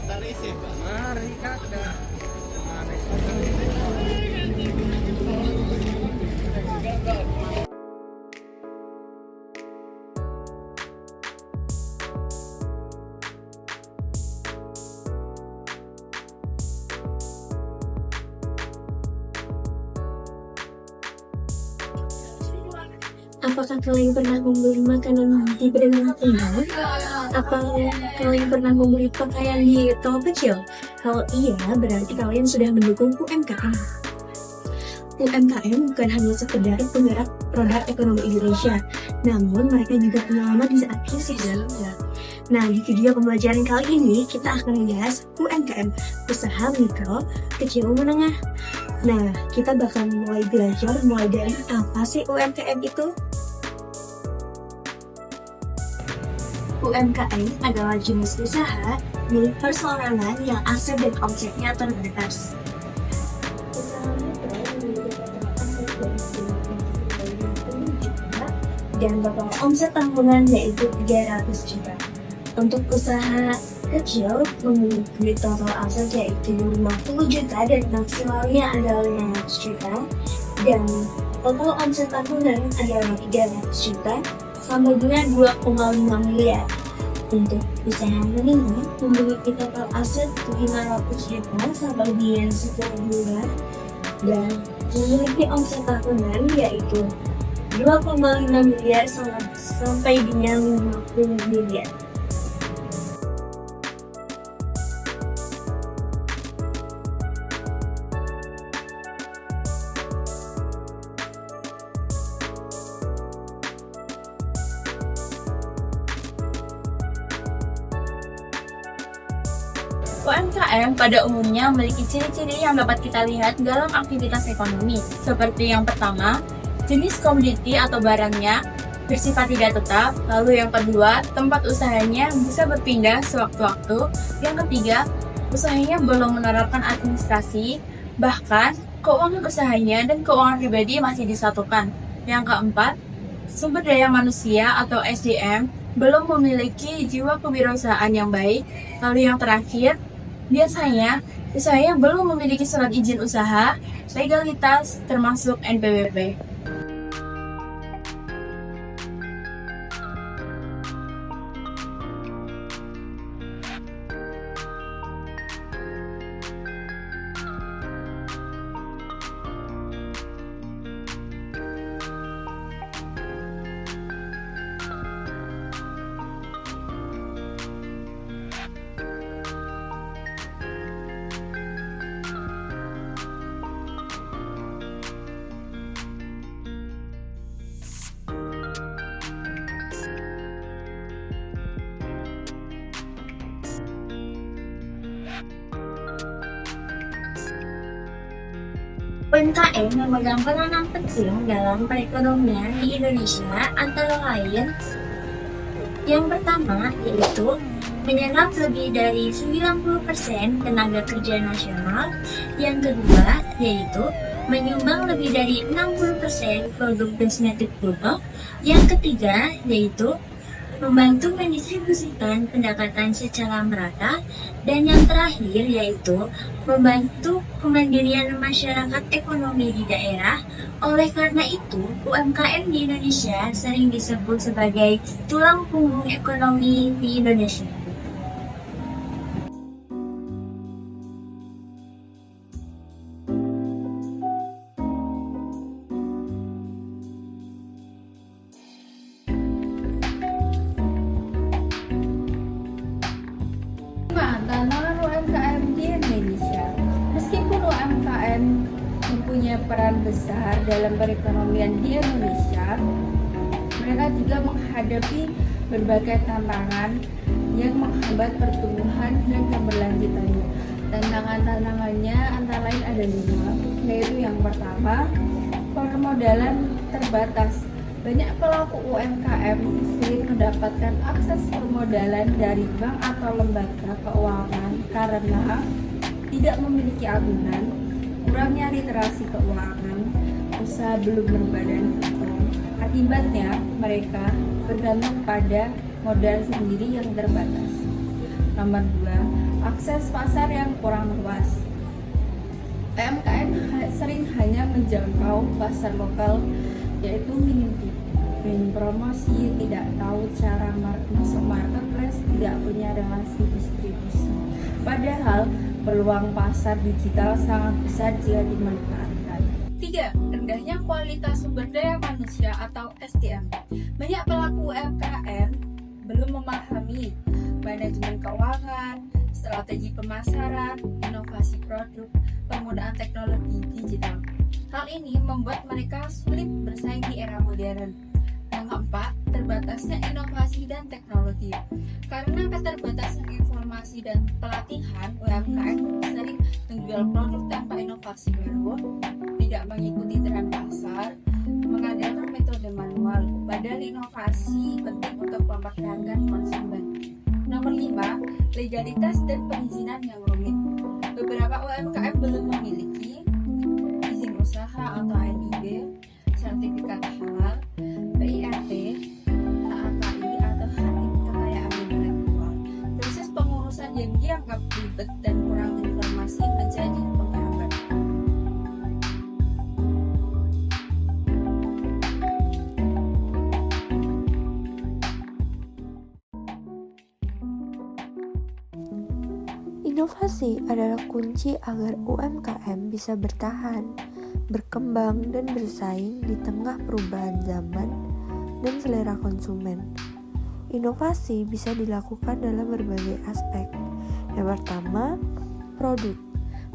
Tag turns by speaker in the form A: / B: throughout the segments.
A: Mari kakak. Mari.
B: Apakah kalian pernah membeli makanan di pedagang kecil? Apa kalian pernah membeli pakaian di toko kecil? Kalau iya, berarti kalian sudah mendukung UMKM. UMKM bukan hanya sekedar penggerak produk ekonomi Indonesia, namun mereka juga penyelamat di saat krisis dan darurat. Nah, di video pembelajaran kali ini kita akan membahas UMKM, usaha mikro, kecil, menengah. Nah, kita bakal mulai belajar mulai dari apa sih UMKM itu? UMKM adalah jenis usaha milik perseorangan yang aset dan omsetnya terbatas. Usaha mikro memiliki total aset dari 90 juta dan total omset tahunan yaitu 300 juta. Untuk usaha kecil memiliki total aset yaitu 50 juta dan maksimalnya adalah 500 juta dan total omset tahunan adalah 300 juta sampai dengan 2,5 miliar. Untuk usaha menengah memiliki total aset 500 juta sampai dengan 10 miliar dan memiliki omset tahunan yaitu 2,5 miliar sampai dengan 50 miliar.
C: UMKM pada umumnya memiliki ciri-ciri yang dapat kita lihat dalam aktivitas ekonomi, seperti yang pertama, jenis komoditi atau barangnya bersifat tidak tetap, lalu yang kedua, tempat usahanya bisa berpindah sewaktu-waktu, yang ketiga, usahanya belum menerapkan administrasi, bahkan keuangan usahanya dan keuangan pribadi masih disatukan, yang keempat, sumber daya manusia atau SDM belum memiliki jiwa kewirausahaan yang baik, lalu yang terakhir, biasanya, usahanya belum memiliki surat izin usaha, legalitas, termasuk NPWP.
B: UMKM memegang peranan penting dalam perekonomian di Indonesia antara lain yang pertama yaitu menyerap lebih dari 90% tenaga kerja nasional, yang kedua yaitu menyumbang lebih dari 60% produk domestik bruto, yang ketiga yaitu membantu mendistribusikan pendapatan secara merata, dan yang terakhir yaitu membantu kemandirian masyarakat ekonomi di daerah. Oleh karena itu, UMKM di Indonesia sering disebut sebagai tulang punggung ekonomi di Indonesia.
D: Tantangan UMKM di Indonesia. Meskipun UMKM mempunyai peran besar dalam perekonomian di Indonesia, mereka juga menghadapi berbagai tantangan yang menghambat pertumbuhan dan keberlanjutannya. Tantangan-tantangannya antara lain ada 5, yaitu yang pertama, permodalan terbatas. Banyak pelaku UMKM sulit mendapatkan akses permodalan dari bank atau lembaga keuangan karena tidak memiliki agunan, kurangnya literasi keuangan, usaha belum berbadan hukum. Akibatnya, mereka bergantung pada modal sendiri yang terbatas. Nomor 2, akses pasar yang kurang luas. UMKM sering hanya menjangkau pasar lokal, yaitu minim promosi, tidak tahu cara masuk marketplace, tidak punya relasi distribusi. Padahal peluang pasar digital sangat besar jika dimanfaatkan.
C: 3. Rendahnya kualitas sumber daya manusia atau SDM. Banyak pelaku UMKM belum memahami manajemen keuangan, strategi pemasaran, inovasi produk, penggunaan teknologi digital. Hal ini membuat mereka sulit bersaing di era modern. Yang keempat, terbatasnya inovasi dan teknologi. Karena keterbatasan informasi dan pelatihan, UMKM sering menjual produk tanpa inovasi baru, tidak mengikuti tren pasar, mengandalkan metode manual. Padahal inovasi penting untuk mempertahankan konsumen. Nomor 5, legalitas dan perizinan yang rumit. Beberapa UMKM belum memiliki izin usaha atau NIB, sertifikat halal, PIRT, HAKI atau hati kekayaan intelektual. Proses pengurusan yang dianggap ribet dan kurang informasi menjadi penghambat.
E: Inovasi adalah kunci agar UMKM bisa bertahan, berkembang, dan bersaing di tengah perubahan zaman dan selera konsumen. Inovasi bisa dilakukan dalam berbagai aspek. Yang pertama, produk.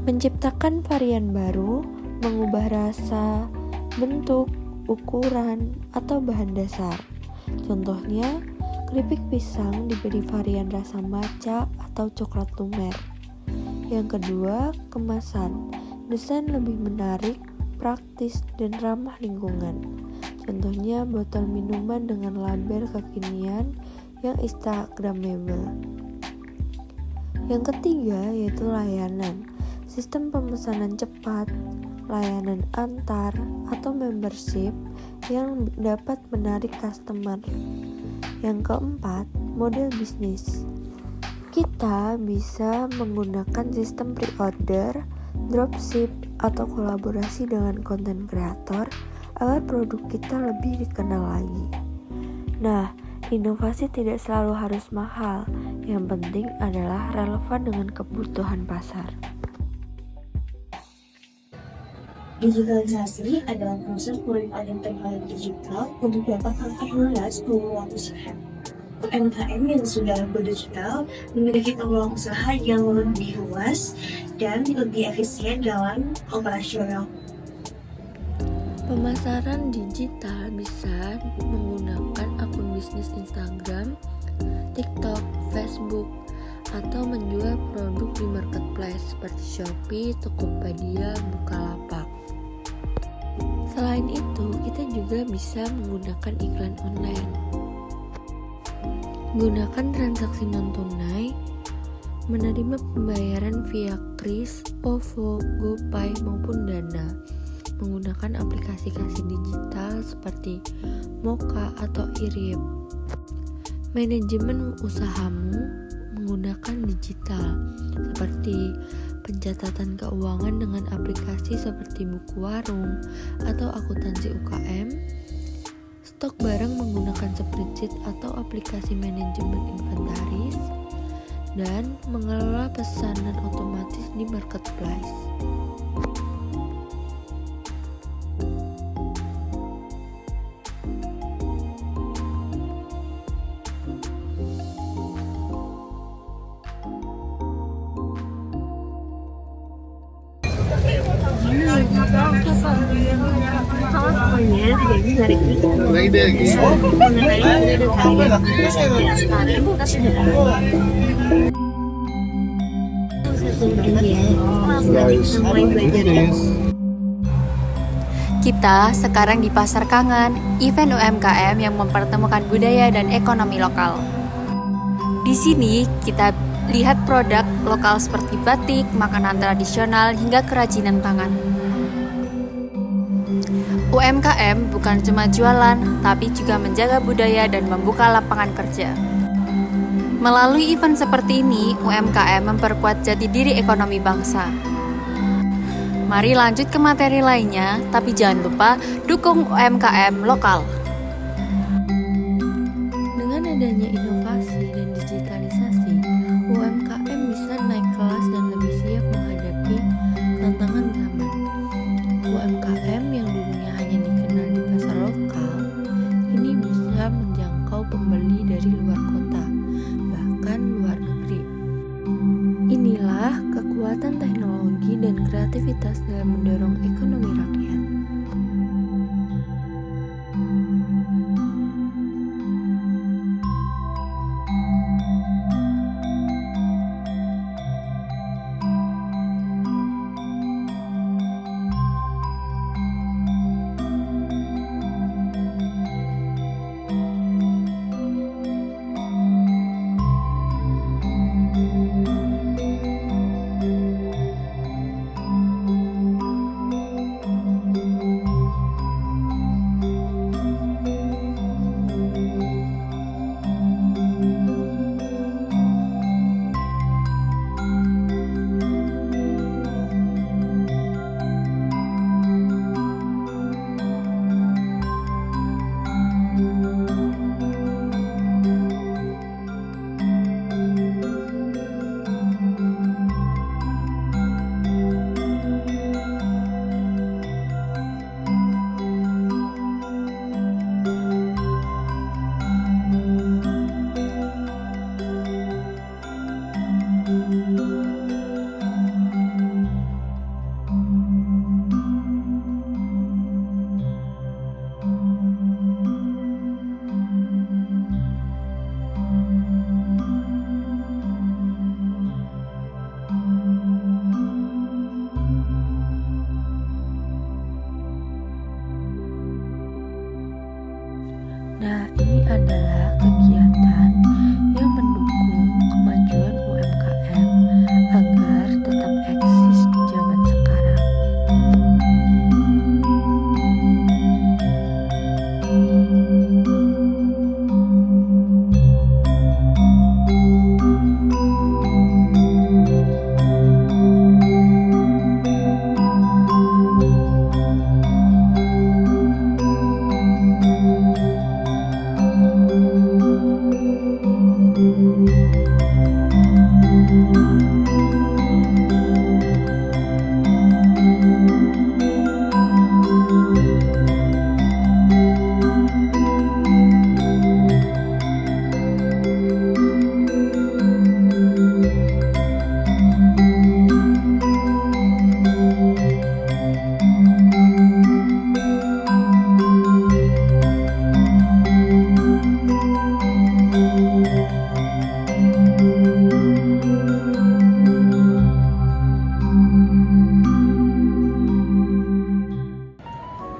E: Menciptakan varian baru, mengubah rasa, bentuk, ukuran, atau bahan dasar. Contohnya, keripik pisang diberi varian rasa matcha atau coklat lumer. Yang kedua, kemasan. Desain lebih menarik, praktis, dan ramah lingkungan. Contohnya botol minuman dengan label kekinian yang instagramable. Yang ketiga yaitu layanan. Sistem pemesanan cepat, layanan antar, atau membership yang dapat menarik customer. Yang keempat, model bisnis. Kita bisa menggunakan sistem pre-order, dropship, atau kolaborasi dengan konten kreator agar produk kita lebih dikenal lagi. Nah, inovasi tidak selalu harus mahal. Yang penting adalah relevan dengan kebutuhan pasar.
B: Digitalisasi adalah proses pemanfaatan teknologi digital untuk dapat memperluas peluang usaha. UMKM yang sudah berdigital memiliki peluang usaha yang lebih luas dan lebih efisien dalam operasional.
E: Pemasaran digital bisa menggunakan akun bisnis Instagram, TikTok, Facebook, atau menjual produk di marketplace seperti Shopee, Tokopedia, Bukalapak. Selain itu, kita juga bisa menggunakan iklan online. Gunakan transaksi non-tunai, menerima pembayaran via Kris, OVO, GoPay, maupun Dana, menggunakan aplikasi digital seperti Moka atau Irip. Manajemen usahamu menggunakan digital, seperti pencatatan keuangan dengan aplikasi seperti Buku Warung atau akuntansi UKM, stok barang menggunakan spreadsheet atau aplikasi manajemen inventaris, dan mengelola pesanan otomatis di marketplace.
F: Kita sekarang di Pasar Kangen, event UMKM yang mempertemukan budaya dan ekonomi lokal. Di sini kita lihat produk lokal seperti batik, makanan tradisional, hingga kerajinan tangan. UMKM bukan cuma jualan, tapi juga menjaga budaya dan membuka lapangan kerja. Melalui event seperti ini, UMKM memperkuat jati diri ekonomi bangsa. Mari lanjut ke materi lainnya, tapi jangan lupa dukung UMKM lokal.
E: Dengan adanya inovasi dan digitalisasi, UMKM bisa naik kelas dan lebih siap menghadapi tantangan zaman. UMKM yang dulunya hanya dikenal di pasar lokal, kini bisa menjangkau pembeli dari luar kota, bahkan luar negeri. Inilah kekuatan teknologi dan kreativitas dalam mendorong ekonomi rakyat. Nah, ini adalah kegiatan yang mendukung kemajuan UMKM agar tetap eksis di zaman sekarang.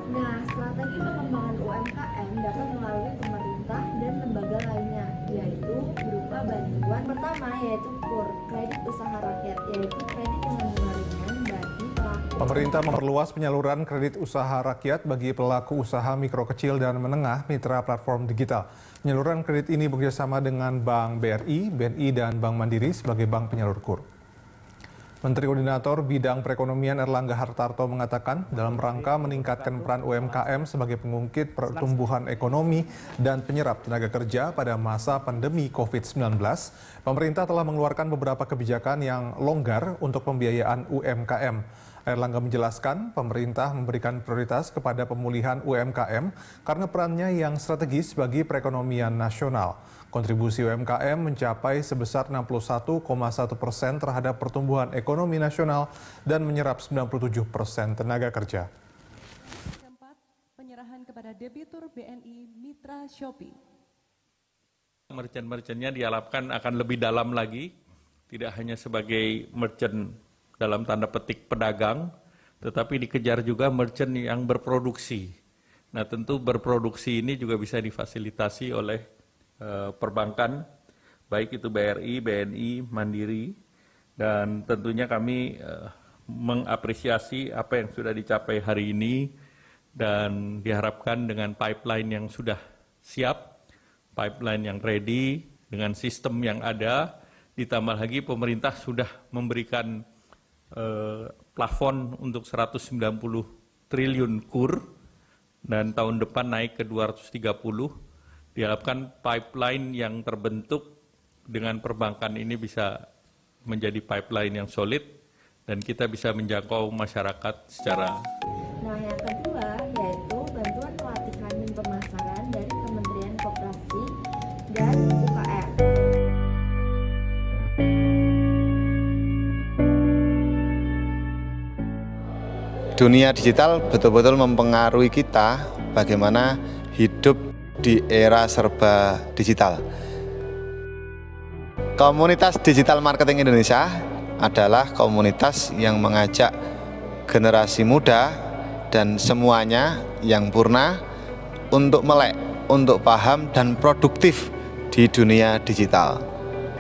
D: Nah, strategi pengembangan UMKM dapat melalui pemerintah dan lembaga lainnya, yaitu berupa bantuan. Pertama yaitu KUR, kredit usaha rakyat, yaitu kredit dengan bunga ringan bagi pelaku.
A: Pemerintah memperluas penyaluran kredit usaha rakyat bagi pelaku usaha mikro kecil dan menengah mitra platform digital. Penyaluran kredit ini bekerjasama dengan Bank BRI, BNI, dan Bank Mandiri sebagai bank penyalur KUR. Menteri Koordinator Bidang Perekonomian Erlangga Hartarto mengatakan dalam rangka meningkatkan peran UMKM sebagai pengungkit pertumbuhan ekonomi dan penyerap tenaga kerja pada masa pandemi COVID-19, pemerintah telah mengeluarkan beberapa kebijakan yang longgar untuk pembiayaan UMKM. Erlangga menjelaskan pemerintah memberikan prioritas kepada pemulihan UMKM karena perannya yang strategis bagi perekonomian nasional. Kontribusi UMKM mencapai sebesar 61,1% terhadap pertumbuhan ekonomi nasional dan menyerap 97% tenaga kerja.
G: Keempat, penyerahan kepada debitur BNI Mitra Shopee.
H: Merchant-merchantnya diharapkan akan lebih dalam lagi, tidak hanya sebagai merchant dalam tanda petik pedagang, tetapi dikejar juga merchant yang berproduksi. Nah, tentu berproduksi ini juga bisa difasilitasi oleh perbankan, baik itu BRI, BNI, Mandiri, dan tentunya kami mengapresiasi apa yang sudah dicapai hari ini dan diharapkan dengan pipeline yang sudah siap, pipeline yang ready, dengan sistem yang ada, ditambah lagi pemerintah sudah memberikan plafon untuk 190 triliun KUR, dan tahun depan naik ke 230. Diharapkan pipeline yang terbentuk dengan perbankan ini bisa menjadi pipeline yang solid dan kita bisa menjangkau masyarakat secara.
I: Nah, yang kedua yaitu bantuan pelatihan dan pemasaran dari Kementerian Koperasi dan UKM.
J: Dunia digital betul-betul mempengaruhi kita bagaimana hidup di era serba digital. Komunitas Digital Marketing Indonesia adalah komunitas yang mengajak generasi muda dan semuanya yang purna untuk melek, untuk paham dan produktif di dunia digital.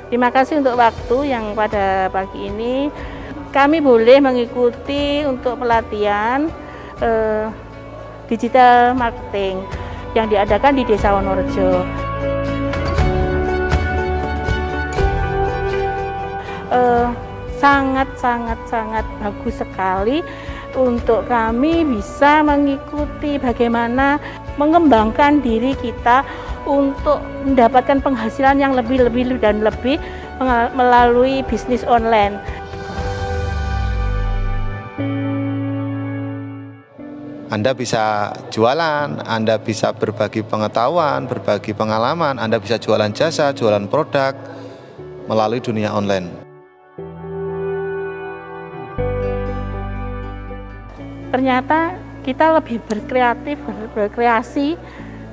K: Terima kasih untuk waktu yang pada pagi ini. Kami boleh mengikuti untuk pelatihan digital marketing yang diadakan di Desa Wonorejo. Sangat bagus sekali untuk kami bisa mengikuti bagaimana mengembangkan diri kita untuk mendapatkan penghasilan yang lebih dan lebih melalui bisnis online.
J: Anda bisa jualan, Anda bisa berbagi pengetahuan, berbagi pengalaman, Anda bisa jualan jasa, jualan produk melalui dunia online.
K: Ternyata kita lebih berkreatif, berkreasi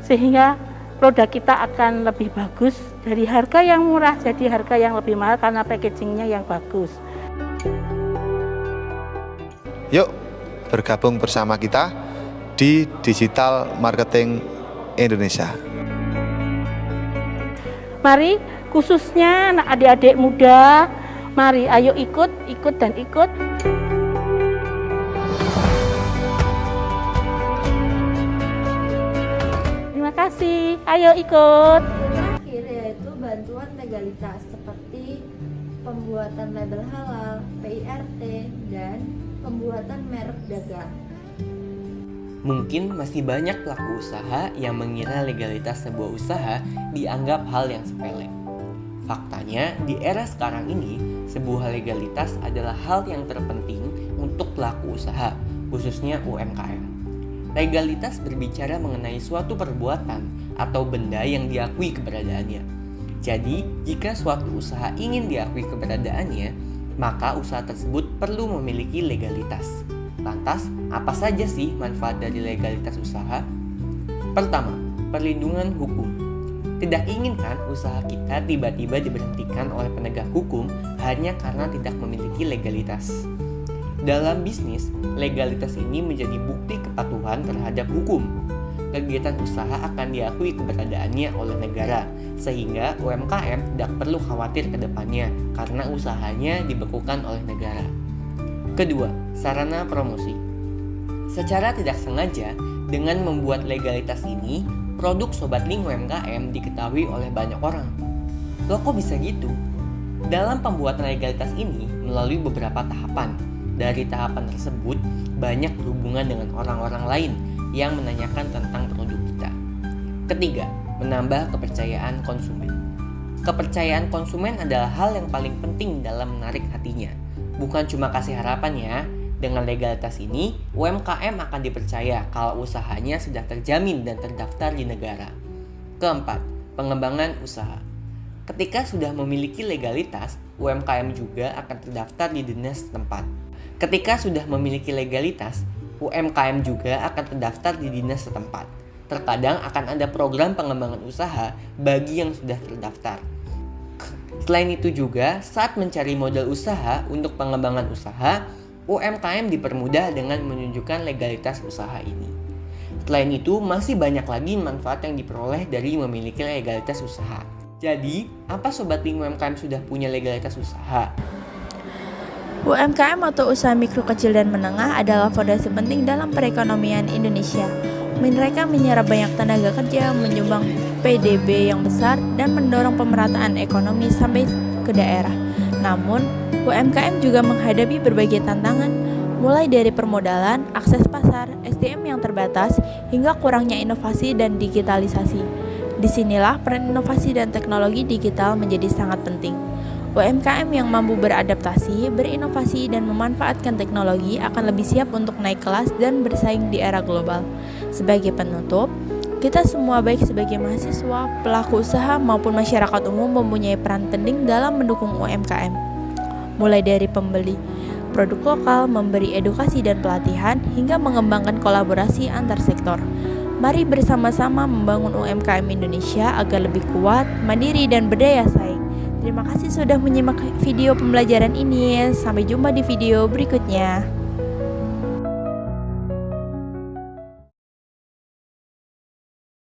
K: sehingga produk kita akan lebih bagus dari harga yang murah jadi harga yang lebih mahal karena packagingnya yang bagus.
J: Yuk bergabung bersama kita di Digital Marketing Indonesia.
K: Mari khususnya anak adik-adik muda, mari ayo ikut. Terima kasih, ayo ikut.
I: Terakhir yaitu bantuan legalitas seperti pembuatan label halal, PIRT, dan pembuatan merek dagang.
L: Mungkin masih banyak pelaku usaha yang mengira legalitas sebuah usaha dianggap hal yang sepele. Faktanya, di era sekarang ini, sebuah legalitas adalah hal yang terpenting untuk pelaku usaha, khususnya UMKM. Legalitas berbicara mengenai suatu perbuatan atau benda yang diakui keberadaannya. Jadi, jika suatu usaha ingin diakui keberadaannya, maka usaha tersebut perlu memiliki legalitas. Lantas, apa saja sih manfaat dari legalitas usaha? Pertama, perlindungan hukum. Tidak inginkan usaha kita tiba-tiba diberhentikan oleh penegak hukum hanya karena tidak memiliki legalitas. Dalam bisnis, legalitas ini menjadi bukti kepatuhan terhadap hukum. Kegiatan usaha akan diakui keberadaannya oleh negara, sehingga UMKM tidak perlu khawatir ke depannya karena usahanya dibekukan oleh negara. Kedua, sarana promosi. Secara tidak sengaja, dengan membuat legalitas ini, produk Sobat Link UMKM diketahui oleh banyak orang. Loh kok bisa gitu? Dalam pembuatan legalitas ini melalui beberapa tahapan. Dari tahapan tersebut, banyak berhubungan dengan orang-orang lain yang menanyakan tentang produk kita. Ketiga, menambah kepercayaan konsumen. Kepercayaan konsumen adalah hal yang paling penting dalam menarik hatinya. Bukan cuma kasih harapan ya, dengan legalitas ini UMKM akan dipercaya kalau usahanya sudah terjamin dan terdaftar di negara. Keempat, pengembangan usaha. Ketika sudah memiliki legalitas, UMKM juga akan terdaftar di dinas setempat. Ketika sudah memiliki legalitas, UMKM juga akan terdaftar di dinas setempat. Terkadang akan ada program pengembangan usaha bagi yang sudah terdaftar. Selain itu juga, saat mencari modal usaha untuk pengembangan usaha, UMKM dipermudah dengan menunjukkan legalitas usaha ini. Selain itu, masih banyak lagi manfaat yang diperoleh dari memiliki legalitas usaha. Jadi, apa Sobat Link UMKM sudah punya legalitas usaha?
M: UMKM atau usaha mikro kecil dan menengah adalah fondasi penting dalam perekonomian Indonesia. Mereka menyerap banyak tenaga kerja, menyumbang PDB yang besar dan mendorong pemerataan ekonomi sampai ke daerah. Namun, UMKM juga menghadapi berbagai tantangan, mulai dari permodalan, akses pasar, SDM yang terbatas, hingga kurangnya inovasi dan digitalisasi. Disinilah peran inovasi dan teknologi digital menjadi sangat penting. UMKM yang mampu beradaptasi, berinovasi, dan memanfaatkan teknologi akan lebih siap untuk naik kelas dan bersaing di era global. Sebagai penutup, kita semua baik sebagai mahasiswa, pelaku usaha, maupun masyarakat umum mempunyai peran penting dalam mendukung UMKM. Mulai dari pembeli produk lokal, memberi edukasi dan pelatihan, hingga mengembangkan kolaborasi antar sektor. Mari bersama-sama membangun UMKM Indonesia agar lebih kuat, mandiri, dan berdaya saing. Terima kasih sudah menyimak video pembelajaran ini. Sampai jumpa di video berikutnya.